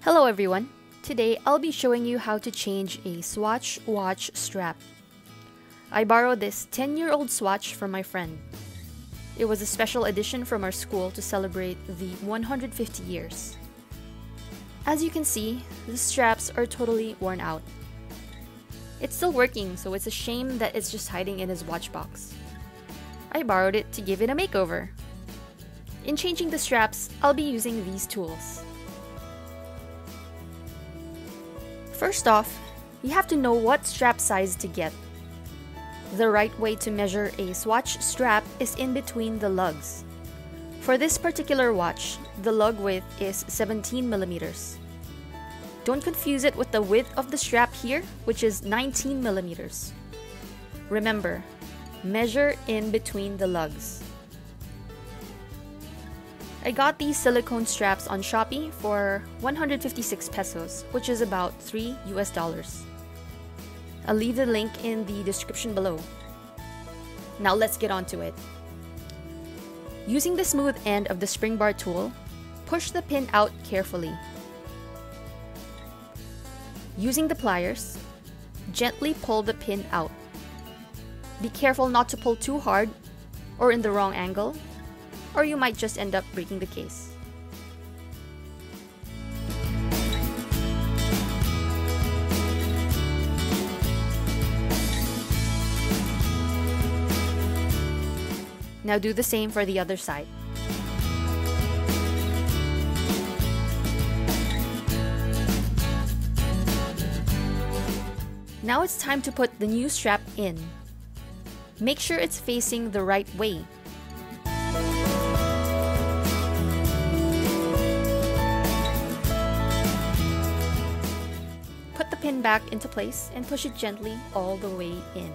Hello everyone! Today I'll be showing you how to change a Swatch watch strap. I borrowed this 10-year-old Swatch from my friend. It was a special edition from our school to celebrate the 150 years. As you can see, the straps are totally worn out. It's still working, so it's a shame that it's just hiding in his watch box. I borrowed it to give it a makeover. In changing the straps, I'll be using these tools. First off, you have to know what strap size to get. The right way to measure a Swatch strap is in between the lugs. For this particular watch, the lug width is 17 millimeters. Don't confuse it with the width of the strap here, which is 19 millimeters. Remember, measure in between the lugs. I got these silicone straps on Shopee for 156 pesos, which is about $3 US. I'll leave the link in the description below. Now let's get on to it. Using the smooth end of the spring bar tool, push the pin out carefully. Using the pliers, gently pull the pin out. Be careful not to pull too hard or in the wrong angle, or you might just end up breaking the case. Now do the same for the other side. Now it's time to put the new strap in. Make sure it's facing the right way. Put the pin back into place and push it gently all the way in.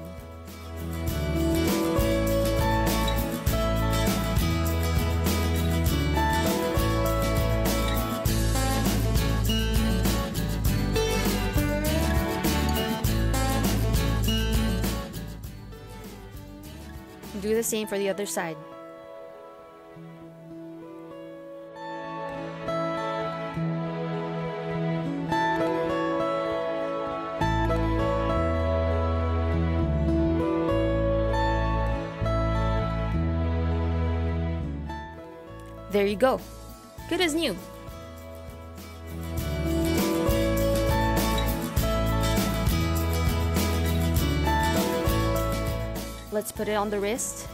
Do the same for the other side. There you go. Good as new. Let's put it on the wrist.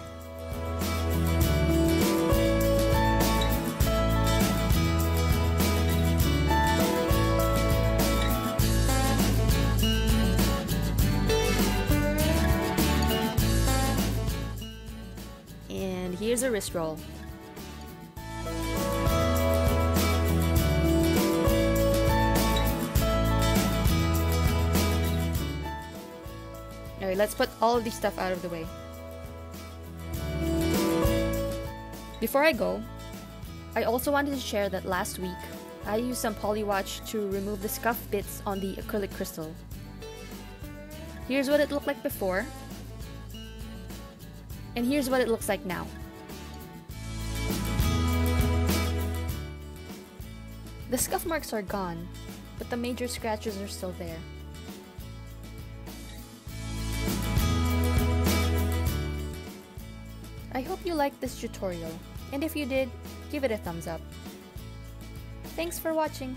And here's a wrist roll. Alright, let's put all of this stuff out of the way. Before I go, I also wanted to share that last week, I used some polywatch to remove the scuff bits on the acrylic crystal. Here's what it looked like before, and here's what it looks like now. The scuff marks are gone, but the major scratches are still there. I hope you liked this tutorial, and if you did, give it a thumbs up. Thanks for watching!